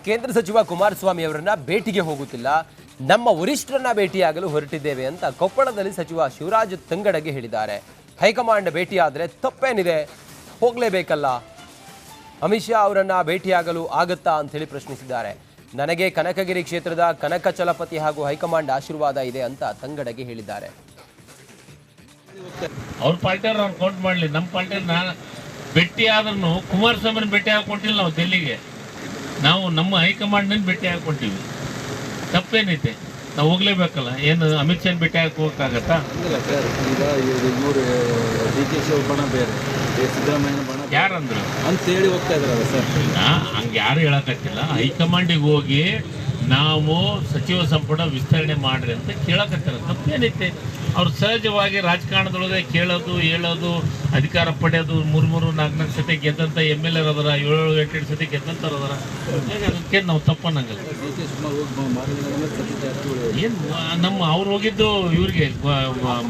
ಕೇಂದ್ರ ಸಚಿವ ಕುಮಾರಸ್ವಾಮಿ ಅವರನ್ನ ಭೇಟಿಗೆ ಹೋಗುತ್ತಿಲ್ಲ, ನಮ್ಮ ವರಿಷ್ಠರನ್ನ ಭೇಟಿಯಾಗಲು ಹೊರಟಿದ್ದೇವೆ ಅಂತ ಕೊಪ್ಪಳದಲ್ಲಿ ಸಚಿವ ಶಿವರಾಜ್ ತಂಗಡಗಿ ಹೇಳಿದ್ದಾರೆ. ಹೈಕಮಾಂಡ್ ಭೇಟಿಯಾದರೆ ತಪ್ಪೇನಿದೆ, ಹೋಗಲೇಬೇಕಲ್ಲ. ಅಮಿತ್ ಶಾ ಅವರನ್ನ ಭೇಟಿಯಾಗಲು ಆಗುತ್ತಾ ಅಂತ ಹೇಳಿ ಪ್ರಶ್ನಿಸಿದ್ದಾರೆ. ನನಗೆ ಕನಕಗಿರಿ ಕ್ಷೇತ್ರದ ಕನಕ ಚಲಪತಿ ಹಾಗೂ ಹೈಕಮಾಂಡ್ ಆಶೀರ್ವಾದ ಇದೆ ಅಂತ ತಂಗಡಗಿ ಹೇಳಿದ್ದಾರೆ. ಅವ್ರ ಪಾರ್ಟಿಯವ್ರು ಅವ್ರು ಕೌಂಟ್ ಮಾಡಲಿ, ನಮ್ಮ ಪಾರ್ಟಿಯವ್ರು ನಾನು ಭೇಟಿ ಆದ್ರೂ ಕುಮಾರಸ್ವಾಮಿನ ಭೇಟಿ ಹಾಕೊಂಡಿಲ್ಲ. ನಾವು ಡೆಲ್ಲಿಗೆ ನಾವು ನಮ್ಮ ಹೈಕಮಾಂಡ್ನ ಭೇಟಿ ಹಾಕೊತೀವಿ. ತಪ್ಪೇನೈತೆ, ನಾವು ಹೋಗ್ಲೇಬೇಕಲ್ಲ. ಏನು ಅಮಿತ್ ಶಾ ಭೇಟಿ ಹಾಕೋಕ್ಕಾಗತ್ತಾ? ಇಲ್ಲ ಸರ್, ಈಗ ಇವರು ಡಿ ಕೆ ಶಿವಣ್ಣ ಬೇರೆ, ಸಿದ್ದರಾಮಯ್ಯ ಬಣ ಯಾರಂದ್ರು ಅಂತೇಳಿ ಹೋಗ್ತಾ ಇದ್ರಲ್ಲ ಸರ್. ಹಂಗೆ ಯಾರು ಹೇಳಕತ್ತಿಲ್ಲ. ಹೈಕಮಾಂಡಿಗೆ ಹೋಗಿ ನಾವು ಸಚಿವ ಸಂಪುಟ ವಿಸ್ತರಣೆ ಮಾಡ್ರಿ ಅಂತ ಕೇಳಕತ್ತಾರ. ತಪ್ಪೇನೈತೆ? ಅವ್ರು ಸಹಜವಾಗಿ ರಾಜಕಾರಣದೊಳಗೆ ಕೇಳೋದು, ಹೇಳೋದು, ಅಧಿಕಾರ ಪಡೆಯೋದು, ಮೂರು ನಾಲ್ಕು ಸತಿ ಗೆದ್ದಂಥ MLA ಅದಾರ, 7-8 ಸತಿ ಗೆದ್ದಂಥವ್ರು ಅದಾರ. ಅದಕ್ಕೆ ನಾವು ತಪ್ಪನ್ನಂಗಲ್ಲ. ಏನು ನಮ್ಮ ಅವ್ರು ಹೋಗಿದ್ದು ಇವ್ರಿಗೆ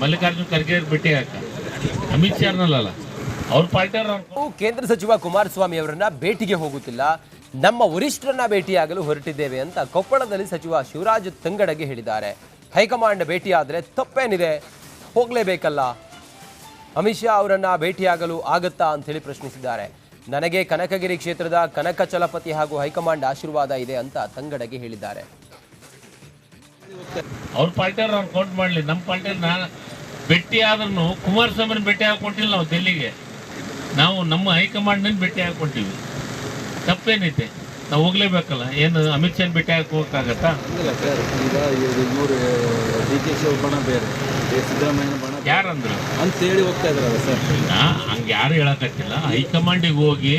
ಮಲ್ಲಿಕಾರ್ಜುನ್ ಖರ್ಗೆ ಭೇಟಿ ಹಾಕ, ಅಮಿತ್ ಶಾನಲ್ಲ ಅವ್ರ ಪಾರ್ಟಿಯವ್ರು. ಕೇಂದ್ರ ಸಚಿವ ಕುಮಾರಸ್ವಾಮಿ ಅವರನ್ನ ಭೇಟಿಗೆ ಹೋಗುತ್ತಿಲ್ಲ, ನಮ್ಮ ವರಿಷ್ಠರನ್ನ ಭೇಟಿಯಾಗಲು ಹೊರಟಿದ್ದೇವೆ ಅಂತ ಕೊಪ್ಪಳದಲ್ಲಿ ಸಚಿವ ಶಿವರಾಜ್ ತಂಗಡಗಿ ಹೇಳಿದ್ದಾರೆ. ಹೈಕಮಾಂಡ್ ಭೇಟಿಯಾದರೆ ತಪ್ಪೇನಿದೆ, ಹೋಗಲೇಬೇಕಲ್ಲ. ಅಮಿತ್ ಶಾ ಅವರನ್ನ ಭೇಟಿಯಾಗಲು ಆಗುತ್ತಾ ಅಂತ ಹೇಳಿ ಪ್ರಶ್ನಿಸಿದ್ದಾರೆ. ನನಗೆ ಕನಕಗಿರಿ ಕ್ಷೇತ್ರದ ಕನಕ ಚಲಪತಿ ಹಾಗೂ ಹೈಕಮಾಂಡ್ ಆಶೀರ್ವಾದ ಇದೆ ಅಂತ ತಂಗಡಗಿ ಹೇಳಿದ್ದಾರೆ. ಅವ್ರ ಪಾರ್ಟಿಯವ್ರು ಅವ್ರು ಕೌಂಟ್ ಮಾಡಲಿ, ನಮ್ಮ ಪಾರ್ಟಿಯವ್ರು ನಾನು ಭೇಟಿ ಆದ್ರೂ ಕುಮಾರಸ್ವಾಮಿನ ಭೇಟಿ ಹಾಕೊಂಡಿಲ್ಲ. ನಾವು ಡೆಲ್ಲಿಗೆ ನಾವು ನಮ್ಮ ಹೈಕಮಾಂಡ್ನ ಭೇಟಿ ಹಾಕೊತೀವಿ. ತಪ್ಪೇನೈತೆ? ನಾವು ಹೋಗ್ಲೇಬೇಕಲ್ಲ. ಏನು ಅಮಿತ್ ಶಾ ಭೇಟಿ ಹಾಕೋಕ್ಕಾಗತ್ತಾ? ಇಲ್ಲ ಸರ್, ಈಗ ಇವರು ಡಿ ಕೆ ಶಿವಣ್ಣ ಬೇರೆ, ಸಿದ್ದರಾಮಯ್ಯ ಬಣ ಯಾರಂದ್ರು ಅಂತೇಳಿ ಹೋಗ್ತಾ ಇದ್ರಲ್ಲ ಸರ್. ಹಂಗೆ ಯಾರು ಹೇಳಕತ್ತಿಲ್ಲ. ಹೈಕಮಾಂಡಿಗೆ ಹೋಗಿ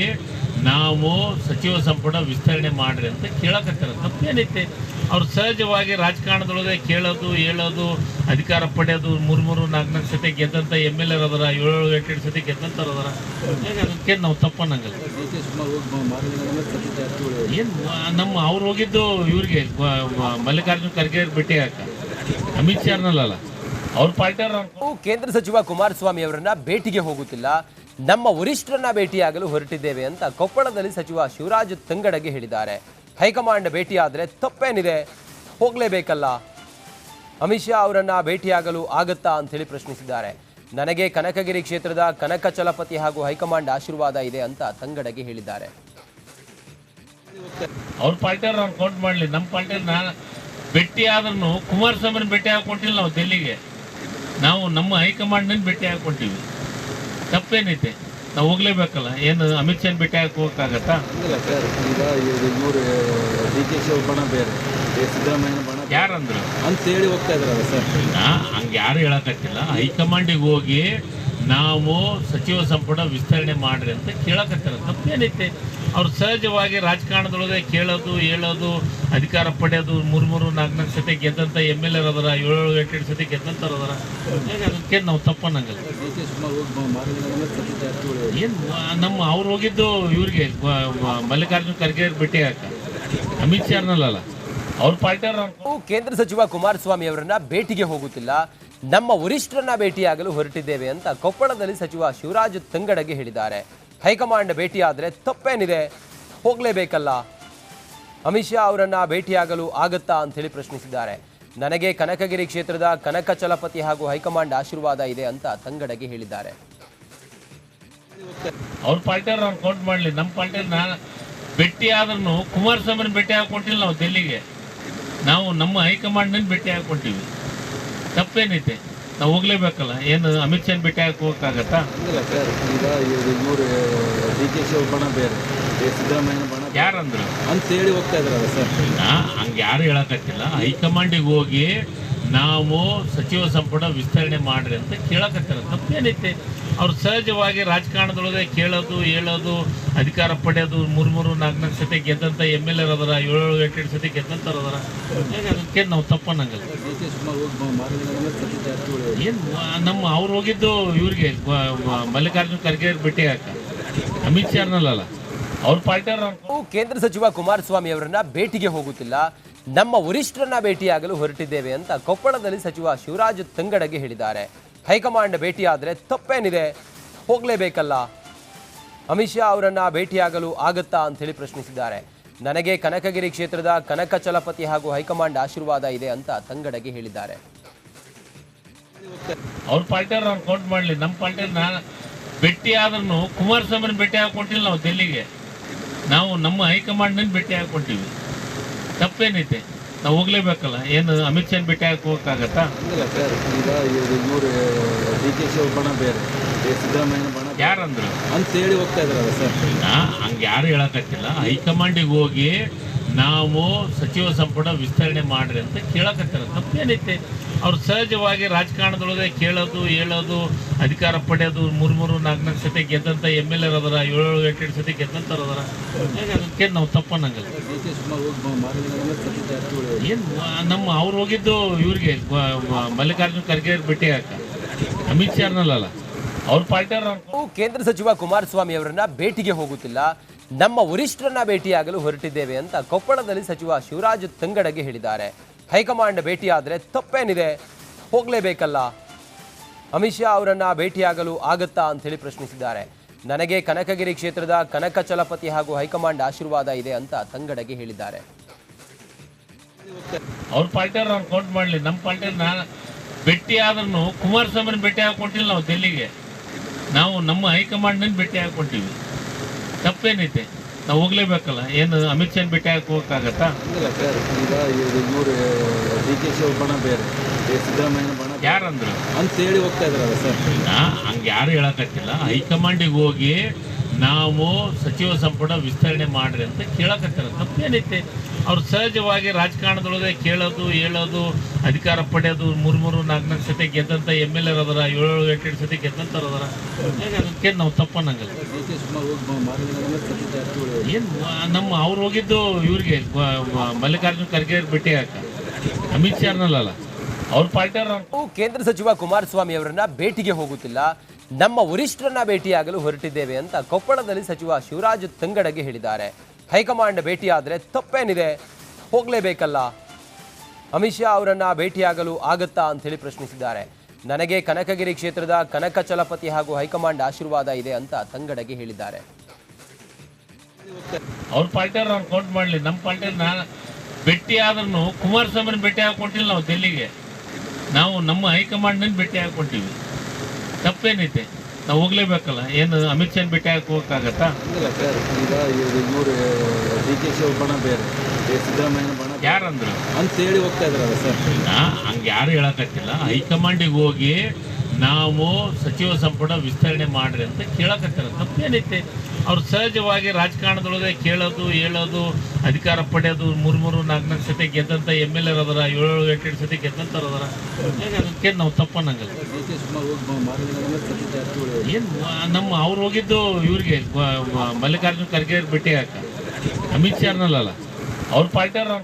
ನಾವು ಸಚಿವ ಸಂಪುಟ ವಿಸ್ತರಣೆ ಮಾಡ್ರಿ ಅಂತ ಕೇಳಕತ್ತಾರ. ತಪ್ಪೇನೈತೆ? ಅವ್ರು ಸಹಜವಾಗಿ ರಾಜಕಾರಣದೊಳಗೆ ಕೇಳೋದು, ಹೇಳೋದು, ಅಧಿಕಾರ ಪಡೆಯೋದು, ಮೂರು ನಾಲ್ಕು ಸತಿ ಗೆದ್ದಂಥ MLA ಅದಾರ, 7-8 ಸತಿ ಗೆದ್ದಂಥವ್ರು ಅದಾರ. ಅದಕ್ಕೆ ನಾವು ತಪ್ಪನ್ನಂಗಲ್ಲ. ಏನು ನಮ್ಮ ಅವ್ರು ಹೋಗಿದ್ದು ಇವ್ರಿಗೆ ಮಲ್ಲಿಕಾರ್ಜುನ್ ಖರ್ಗೆ ಭೇಟಿ ಹಾಕ, ಅಮಿತ್ ಶಾನಲ್ಲ ಅವ್ರ ಪಾರ್ಟಿಯವ್ರು. ಕೇಂದ್ರ ಸಚಿವ ಕುಮಾರಸ್ವಾಮಿ ಅವರನ್ನ ಭೇಟಿಗೆ ಹೋಗುತ್ತಿಲ್ಲ, ನಮ್ಮ ವರಿಷ್ಠರನ್ನ ಭೇಟಿಯಾಗಲು ಹೊರಟಿದ್ದೇವೆ ಅಂತ ಕೊಪ್ಪಳದಲ್ಲಿ ಸಚಿವ ಶಿವರಾಜ್ ತಂಗಡಗಿ ಹೇಳಿದ್ದಾರೆ. ಹೈಕಮಾಂಡ್ ಭೇಟಿಯಾದರೆ ತಪ್ಪೇನಿದೆ, ಹೋಗಲೇಬೇಕಲ್ಲ. ಅಮಿತ್ ಶಾ ಅವರನ್ನ ಭೇಟಿಯಾಗಲು ಆಗುತ್ತಾ ಅಂತ ಹೇಳಿ ಪ್ರಶ್ನಿಸಿದ್ದಾರೆ. ನನಗೆ ಕನಕಗಿರಿ ಕ್ಷೇತ್ರದ ಕನಕ ಚಲಪತಿ ಹಾಗೂ ಹೈಕಮಾಂಡ್ ಆಶೀರ್ವಾದ ಇದೆ ಅಂತ ತಂಗಡಗಿ ಹೇಳಿದ್ದಾರೆ. ಅವ್ರ ಪಾರ್ಟಿಯವ್ರು ಅವ್ರು ಕೌಂಟ್ ಮಾಡಲಿ, ನಮ್ಮ ಪಾರ್ಟಿಯವ್ರು ನಾನು ಭೇಟಿ ಆದ್ರೂ ಕುಮಾರಸ್ವಾಮಿನ ಭೇಟಿ ಹಾಕೊಂಡಿಲ್ಲ. ನಾವು ಡೆಲ್ಲಿಗೆ ನಾವು ನಮ್ಮ ಹೈಕಮಾಂಡ್ನ ಭೇಟಿ ಹಾಕೊತೀವಿ. ತಪ್ಪೇನೈತೆ? ನಾವು ಹೋಗ್ಲೇಬೇಕಲ್ಲ. ಏನು ಅಮಿತ್ ಶಾ ಭೇಟಿ ಹಾಕೋಕ್ಕಾಗತ್ತಾ? ಇಲ್ಲ ಸರ್, ಈಗ ಇವರು ಡಿ ಕೆ ಶಿವಣ್ಣ ಬೇರೆ, ಸಿದ್ದರಾಮಯ್ಯ ಬಣ ಯಾರಂದ್ರು ಅಂತೇಳಿ ಹೋಗ್ತಾ ಇದ್ರಲ್ಲ ಸರ್. ಹಂಗೆ ಯಾರು ಹೇಳಕತ್ತಿಲ್ಲ. ಹೈಕಮಾಂಡಿಗೆ ಹೋಗಿ ನಾವು ಸಚಿವ ಸಂಪುಟ ವಿಸ್ತರಣೆ ಮಾಡ್ರಿ ಅಂತ ಕೇಳಕತ್ತಾರ. ತಪ್ಪೇನೈತೆ? ಅವ್ರು ಸಹಜವಾಗಿ ರಾಜಕಾರಣದೊಳಗೆ ಕೇಳೋದು, ಹೇಳೋದು, ಅಧಿಕಾರ ಪಡೆಯೋದು, ಮೂರು ನಾಲ್ಕು ಸತಿ ಗೆದ್ದಂಥ MLA ಅದಾರ, 7-8 ಸತಿ ಗೆದ್ದಂಥವ್ರು ಅದಾರ. ಅದಕ್ಕೆ ನಾವು ತಪ್ಪನ್ನಂಗಲ್ಲ. ಏನು ನಮ್ಮ ಅವ್ರು ಹೋಗಿದ್ದು ಇವ್ರಿಗೆ ಮಲ್ಲಿಕಾರ್ಜುನ್ ಖರ್ಗೆ ಭೇಟಿ ಹಾಕ, ಅಮಿತ್ ಶಾನಲ್ಲ ಅವ್ರ ಪಾರ್ಟಿಯವ್ರು. ಕೇಂದ್ರ ಸಚಿವ ಕುಮಾರಸ್ವಾಮಿ ಅವರನ್ನ ಭೇಟಿಗೆ ಹೋಗುತ್ತಿಲ್ಲ, ನಮ್ಮ ವರಿಷ್ಠರನ್ನ ಭೇಟಿಯಾಗಲು ಹೊರಟಿದ್ದೇವೆ ಅಂತ ಕೊಪ್ಪಳದಲ್ಲಿ ಸಚಿವ ಶಿವರಾಜ್ ತಂಗಡಗಿ ಹೇಳಿದ್ದಾರೆ. ಹೈಕಮಾಂಡ್ ಭೇಟಿಯಾದರೆ ತಪ್ಪೇನಿದೆ, ಹೋಗಲೇಬೇಕಲ್ಲ. ಅಮಿತ್ ಶಾ ಅವರನ್ನ ಭೇಟಿಯಾಗಲು ಆಗುತ್ತಾ ಅಂತ ಹೇಳಿ ಪ್ರಶ್ನಿಸಿದ್ದಾರೆ. ನನಗೆ ಕನಕಗಿರಿ ಕ್ಷೇತ್ರದ ಕನಕ ಚಲಪತಿ ಹಾಗೂ ಹೈಕಮಾಂಡ್ ಆಶೀರ್ವಾದ ಇದೆ ಅಂತ ತಂಗಡಗಿ ಹೇಳಿದ್ದಾರೆ. ಅವ್ರ ಪಾರ್ಟಿಯವ್ರು ಅವ್ರು ಕೌಂಟ್ ಮಾಡಲಿ, ನಮ್ಮ ಪಾರ್ಟಿಯವ್ರು ನಾನು ಭೇಟಿ ಆದ್ರೂ ಕುಮಾರಸ್ವಾಮಿನ ಭೇಟಿ ಹಾಕೊಂಡಿಲ್ಲ. ನಾವು ಡೆಲ್ಲಿಗೆ ನಾವು ನಮ್ಮ ಹೈಕಮಾಂಡ್ನ ಭೇಟಿ ಹಾಕೊತೀವಿ. ತಪ್ಪೇನೈತೆ? ನಾವು ಹೋಗ್ಲೇಬೇಕಲ್ಲ. ಏನು ಅಮಿತ್ ಶಾ ಭೇಟಿ ಹಾಕೋಕ್ಕಾಗತ್ತಾ? ಇಲ್ಲ ಸರ್, ಈಗ ಇವರು ಡಿ ಕೆ ಶಿವಣ್ಣ ಬೇರೆ, ಸಿದ್ದರಾಮಯ್ಯ ಬಣ ಯಾರಂದ್ರು ಅಂತೇಳಿ ಹೋಗ್ತಾ ಇದ್ರಲ್ಲ ಸರ್. ಹಂಗೆ ಯಾರು ಹೇಳಕತ್ತಿಲ್ಲ. ಹೈಕಮಾಂಡಿಗೆ ಹೋಗಿ ನಾವು ಸಚಿವ ಸಂಪುಟ ವಿಸ್ತರಣೆ ಮಾಡ್ರಿ ಅಂತ ಕೇಳಕತ್ತಾರ. ತಪ್ಪೇನೈತೆ? ಅವ್ರು ಸಹಜವಾಗಿ ರಾಜಕಾರಣದೊಳಗೆ ಕೇಳೋದು, ಹೇಳೋದು, ಅಧಿಕಾರ ಪಡೆಯೋದು, ಮೂರು ನಾಲ್ಕು ಸತಿ ಗೆದ್ದಂಥ MLA ಅದಾರ, 7-8 ಸತಿ ಗೆದ್ದಂಥವ್ರು ಅದಾರ. ಅದಕ್ಕೆ ನಾವು ತಪ್ಪನ್ನಂಗಲ್ಲ. ಏನು ನಮ್ಮ ಅವ್ರು ಹೋಗಿದ್ದು ಇವ್ರಿಗೆ ಮಲ್ಲಿಕಾರ್ಜುನ್ ಖರ್ಗೆ ಭೇಟಿ ಹಾಕ, ಅಮಿತ್ ಶಾನಲ್ಲ ಅವ್ರ ಪಾರ್ಟಿಯವ್ರು. ಕೇಂದ್ರ ಸಚಿವ ಕುಮಾರಸ್ವಾಮಿ ಅವರನ್ನ ಭೇಟಿಗೆ ಹೋಗುತ್ತಿಲ್ಲ, ನಮ್ಮ ವರಿಷ್ಠರನ್ನ ಭೇಟಿಯಾಗಲು ಹೊರಟಿದ್ದೇವೆ ಅಂತ ಕೊಪ್ಪಳದಲ್ಲಿ ಸಚಿವ ಶಿವರಾಜ್ ತಂಗಡಗಿ ಹೇಳಿದ್ದಾರೆ. ಹೈಕಮಾಂಡ್ ಭೇಟಿಯಾದರೆ ತಪ್ಪೇನಿದೆ, ಹೋಗಲೇಬೇಕಲ್ಲ. ಅಮಿತ್ ಶಾ ಅವರನ್ನ ಭೇಟಿಯಾಗಲು ಆಗುತ್ತಾ ಅಂತ ಹೇಳಿ ಪ್ರಶ್ನಿಸಿದ್ದಾರೆ. ನನಗೆ ಕನಕಗಿರಿ ಕ್ಷೇತ್ರದ ಕನಕಚಲಪತಿ ಹಾಗೂ ಹೈಕಮಾಂಡ್ ಆಶೀರ್ವಾದ ಇದೆ ಅಂತ ತಂಗಡಗಿ ಹೇಳಿದ್ದಾರೆ. ಅವ್ರ ಪಾರ್ಟಿಯವ್ರು ಅವ್ರು ಕೌಂಟ್ ಮಾಡಲಿ. ನಮ್ಮ ಪಾರ್ಟಿಯವ್ರು ನಾನು ಭೇಟಿ ಆದ್ರೂ ಕುಮಾರಸ್ವಾಮಿನ ಭೇಟಿ ಹಾಕೊಂಡಿಲ್ಲ. ನಾವು ಡೆಲ್ಲಿಗೆ ನಾವು ನಮ್ಮ ಹೈಕಮಾಂಡ್ನ ಭೇಟಿ ಹಾಕೊಂಡಿವಿ. ತಪ್ಪೇನೈತೆ? ನಾವು ಹೋಗ್ಲೇಬೇಕಲ್ಲ. ಏನು ಅಮಿತ್ ಶಾ ಭೇಟಿ ಹಾಕಿ ಹೋಗಕ್ಕಾಗತ್ತಾ? ಇಲ್ಲ ಸರ್, ಈಗ ಇವರು ಡಿ ಕೆ ಶಿವ ಬಣ ಬೇರೆ, ಸಿದ್ದರಾಮಯ್ಯನ ಬಣ ಯಾರಂದ್ರು ಅಂತೇಳಿ ಹೋಗ್ತಾ ಇದ್ರಲ್ಲ ಸರ್. ಈಗ ಹಂಗೆ ಯಾರು ಹೇಳಕತ್ತಿಲ್ಲ. ಹೈಕಮಾಂಡಿಗೆ ಹೋಗಿ ನಾವು ಸಚಿವ ಸಂಪುಟ ವಿಸ್ತರಣೆ ಮಾಡ್ರಿ ಅಂತ ಕೇಳಕತ್ತಾರ. ತಪ್ಪೇನೈತೆ? ಅವ್ರು ಸಹಜವಾಗಿ ರಾಜಕಾರಣದೊಳಗೆ ಕೇಳೋದು, ಹೇಳೋದು, ಅಧಿಕಾರ ಪಡೆಯೋದು, 3-4 ಸತಿ ಗೆದ್ದಂಥ MLA ಅದರ, 7-8 ಸತಿ ಗೆದ್ದಂಥವ್ರು ಅದರ. ಅದಕ್ಕೆ ನಾವು ತಪ್ಪನ್ನಂಗಲ್ಲ. ಡಿ ಕೆ ಶಿವಕುಮಾರ್ ಹೋಗಿ ಮಾರಿದ ಸತೀಶ್ ಜಾರಕಿಹೊಳಿ ಏನು ಅವ್ರು ಹೋಗಿದ್ದು ಇವ್ರಿಗೆ ಮಲ್ಲಿಕಾರ್ಜುನ್ ಖರ್ಗೆ ಭೇಟಿ ಹಾಕ, ಅಮಿತ್ ಶಾರ್ನಲ್ಲ, ಅವ್ರ ಪಾರ್ಟಿಯವ್ರು. ಕೇಂದ್ರ ಸಚಿವ ಕುಮಾರಸ್ವಾಮಿ ಅವರನ್ನ ಭೇಟಿಗೆ ಹೋಗುತ್ತಿಲ್ಲ, ನಮ್ಮ ವರಿಷ್ಠರನ್ನ ಭೇಟಿಯಾಗಲು ಹೊರಟಿದ್ದೇವೆ ಅಂತ ಕೊಪ್ಪಳದಲ್ಲಿ ಸಚಿವ ಶಿವರಾಜ್ ತಂಗಡಗಿ ಹೇಳಿದ್ದಾರೆ. ಹೈಕಮಾಂಡ್ ಭೇಟಿಯಾದರೆ ತಪ್ಪೇನಿದೆ, ಹೋಗಲೇಬೇಕಲ್ಲ. ಅಮಿತ್ ಶಾ ಅವರನ್ನ ಭೇಟಿಯಾಗಲು ಆಗತ್ತಾ ಅಂತ ಹೇಳಿ ಪ್ರಶ್ನಿಸಿದ್ದಾರೆ. ನನಗೆ ಕನಕಗಿರಿ ಕ್ಷೇತ್ರದ ಕನಕಚಲಪತಿ ಹಾಗೂ ಹೈಕಮಾಂಡ್ ಆಶೀರ್ವಾದ ಇದೆ ಅಂತ ತಂಗಡಗಿ ಹೇಳಿದ್ದಾರೆ. ಅವ್ರ ಪಾರ್ಟಿಯವ್ರು ಅವ್ರು ಕೌಂಟ್ ಮಾಡಲಿ. ನಮ್ಮ ಪಾರ್ಟಿಯವ್ರು ನಾನು ಭೇಟಿ ಆದ್ರೂ ಕುಮಾರಸ್ವಾಮಿನ ಭೇಟಿ ಹಾಕೊಂಡಿಲ್ಲ. ನಾವು ಡೆಲ್ಲಿಗೆ ನಾವು ನಮ್ಮ ಹೈಕಮಾಂಡ್ನ ಭೇಟಿ ಹಾಕೊಂಡಿವಿ. ತಪ್ಪೇನೈತೆ? ನಾವು ಹೋಗ್ಲೇಬೇಕಲ್ಲ. ಏನು ಅಮಿತ್ ಶಾ ಭೇಟಿ ಹಾಕಿ ಹೋಗಕ್ಕಾಗತ್ತಾ? ಇಲ್ಲ ಸರ್, ಈಗ ಇವರು ಡಿ ಕೆ ಶಿವ ಬಣ ಬೇರೆ, ಸಿದ್ದರಾಮಯ್ಯನ ಬಣ ಯಾರಂದ್ರು ಅಂತೇಳಿ ಹೋಗ್ತಾ ಇದ್ರಲ್ಲ ಸರ್. ಈಗ ಹಂಗೆ ಯಾರು ಹೇಳಕತ್ತಿಲ್ಲ. ಹೈಕಮಾಂಡಿಗೆ ಹೋಗಿ ನಾವು ಸಚಿವ ಸಂಪುಟ ವಿಸ್ತರಣೆ ಮಾಡ್ರಿ ಅಂತ ಕೇಳಕತ್ತಾರ. ತಪ್ಪೇನೈತೆ? ಅವ್ರು ಸಹಜವಾಗಿ ರಾಜಕಾರಣದೊಳಗೆ ಕೇಳೋದು, ಹೇಳೋದು, ಅಧಿಕಾರ ಪಡೆಯೋದು, 3-4 ಸತಿ ಗೆದ್ದಂಥ MLA ಅದರ, 7-8 ಸತಿ ಗೆದ್ದಂಥವ್ರು ಅದರ. ಅದಕ್ಕೆ ನಾವು ತಪ್ಪನ್ನಂಗಲ್ಲ. ಡಿ ಕೆ ಶಿವಕುಮಾರ್ ಹೋಗಿ ಮಾರಿದ ಸತೀಶ್ ಜಾರಕಿಹೊಳಿ ಏನು ಅವ್ರು ಹೋಗಿದ್ದು ಇವ್ರಿಗೆ ಮಲ್ಲಿಕಾರ್ಜುನ್ ಖರ್ಗೆ ಭೇಟಿ ಹಾಕ, ಅಮಿತ್ ಶಾರ್ನಲ್ಲ, ಅವ್ರ ಪಾರ್ಟಿಯವ್ರು. ಕೇಂದ್ರ ಸಚಿವ ಕುಮಾರಸ್ವಾಮಿ ಅವರನ್ನ ಭೇಟಿಗೆ ಹೋಗುತ್ತಿಲ್ಲ, ನಮ್ಮ ವರಿಷ್ಠರನ್ನ ಭೇಟಿಯಾಗಲು ಹೊರಟಿದ್ದೇವೆ ಅಂತ ಕೊಪ್ಪಳದಲ್ಲಿ ಸಚಿವ ಶಿವರಾಜ್ ತಂಗಡಗಿ ಹೇಳಿದ್ದಾರೆ. ಹೈಕಮಾಂಡ್ ಭೇಟಿಯಾದರೆ ತಪ್ಪೇನಿದೆ, ಹೋಗಲೇಬೇಕಲ್ಲ. ಅಮಿತ್ ಶಾ ಅವರನ್ನ ಭೇಟಿಯಾಗಲು ಆಗತ್ತಾ ಅಂತ ಹೇಳಿ ಪ್ರಶ್ನಿಸಿದ್ದಾರೆ. ನನಗೆ ಕನಕಗಿರಿ ಕ್ಷೇತ್ರದ ಕನಕಚಲಪತಿ ಹಾಗೂ ಹೈಕಮಾಂಡ್ ಆಶೀರ್ವಾದ ಇದೆ ಅಂತ ತಂಗಡಗಿ ಹೇಳಿದ್ದಾರೆ. ಅವ್ರ ಪಾರ್ಟಿಯವ್ರು ಅವ್ರು ಕೌಂಟ್ ಮಾಡಲಿ. ನಮ್ಮ ಪಾರ್ಟಿಯವ್ರು ನಾನು ಭೇಟಿ ಆದ್ರೂ ಕುಮಾರಸ್ವಾಮಿನ ಭೇಟಿ ಹಾಕೊಂಡಿಲ್ಲ. ನಾವು ಡೆಲ್ಲಿಗೆ ನಾವು ನಮ್ಮ ಹೈಕಮಾಂಡ್ನ ಭೇಟಿ ಹಾಕೊಂಡಿವಿ. ತಪ್ಪೇನೈತೆ? ನಾವು ಹೋಗ್ಲೇಬೇಕಲ್ಲ. ಏನು ಅಮಿತ್ ಶಾ ಭೇಟಿ ಹಾಕಿ ಹೋಗಕ್ಕಾಗತ್ತಾ? ಇಲ್ಲ ಸರ್, ಈಗ ಇವರು ಡಿ ಕೆ ಶಿವ ಬಣ ಬೇರೆ, ಸಿದ್ದರಾಮಯ್ಯನ ಬಣ ಯಾರಂದ್ರು ಅಂತೇಳಿ ಹೋಗ್ತಾ ಇದ್ರಲ್ಲ ಸರ್. ಈಗ ಹಂಗೆ ಯಾರು ಹೇಳಕತ್ತಿಲ್ಲ. ಹೈಕಮಾಂಡಿಗೆ ಹೋಗಿ ನಾವು ಸಚಿವ ಸಂಪುಟ ವಿಸ್ತರಣೆ ಮಾಡ್ರಿ ಅಂತ ಕೇಳಕತ್ತಾರ. ತಪ್ಪೇನೈತೆ? ಅವ್ರು ಸಹಜವಾಗಿ ರಾಜಕಾರಣದೊಳಗೆ ಕೇಳೋದು, ಹೇಳೋದು, ಅಧಿಕಾರ ಪಡೆಯೋದು, 3-4 ಸತಿ ಗೆದ್ದಂಥ MLA ಅದರ, 7-8 ಸತಿ ಗೆದ್ದಂಥವ್ರು ಅದರ. ಅದಕ್ಕೆ ನಾವು ತಪ್ಪನ್ನಂಗಲ್ಲ. ಡಿ ಕೆ ಶಿವಕುಮಾರ್ ಹೋಗಿ ಮಾರಿದ ಸತೀಶ್ ಜಾರಕಿಹೊಳಿ ಏನು ಅವ್ರು ಹೋಗಿದ್ದು ಇವ್ರಿಗೆ ಮಲ್ಲಿಕಾರ್ಜುನ್ ಖರ್ಗೆ ಭೇಟಿ ಹಾಕ, ಅಮಿತ್ ಶಾರ್ನಲ್ಲ, ಅವ್ರ ಪಾರ್ಟಿಯವ್ರು.